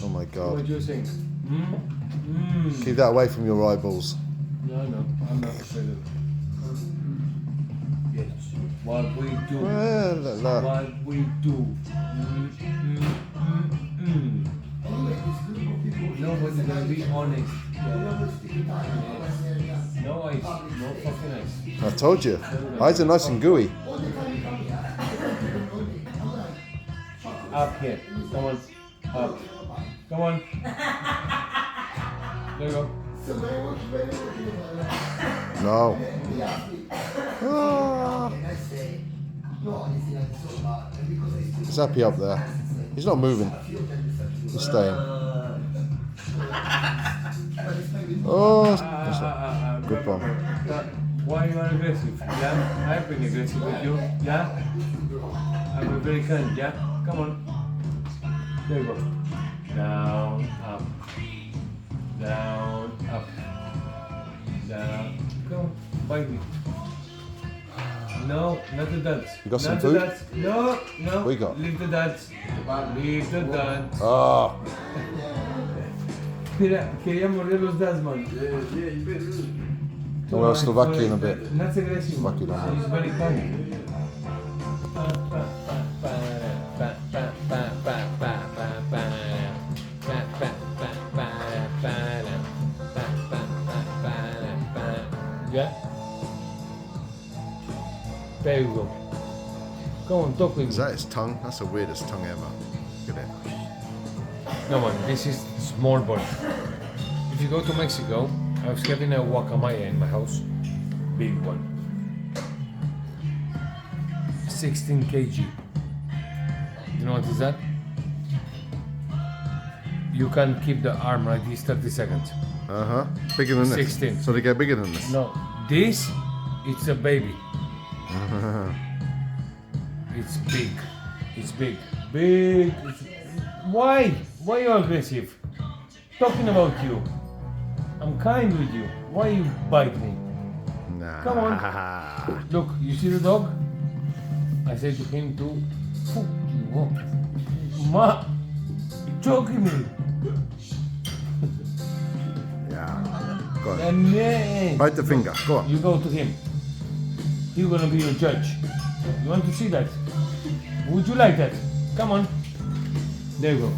Oh my God. What do you think? Keep that away from your eyeballs. No, I'm not afraid of it. Yes. What we do. What we do. Nobody's gonna be honest. No ice. No fucking ice. I told you. Eyes are nice and gooey. Up here. Come on. Up. Come on. There you go. No. Ah. He's happy up there. He's not moving. He's staying. Oh, that's a good one. Why you are aggressive? Yeah? I've been aggressive with you. Yeah? I'm very kind. Yeah? Come on. There you go. Down, up. Down, up. Down. Come on. Bite me. No, not the dance. You got some not food? The dance. No, no. What you got? Leave the dance. Leave the dance. Ah. Quería morder los dads, man. Well, Slovakian a bit. Not aggressive. Slovakian a bit. He's very kind. Yeah? There you go. Come on, talk with me. Is that his tongue? That's the weirdest tongue ever. Look at it. No man, this is small boy. If you go to Mexico, I was having a guacamaya in my house. Big one. 16 kg. You know what is that? You can keep the arm like this 30 seconds. Uh-huh. Bigger than this. 16. So they get bigger than this. No, this, it's a baby. It's big. It's big. Big. Why? Why are you aggressive? Talking about you. I'm kind with you. Why you bite me? Nah. Come on. Look, you see the dog? I said to him to fuck you up. Ma, choking me. Yeah. Go on. And then Bite the finger. Go on. you go to him. He's gonna be your judge. You want to see that? Would you like that? Come on. There you go.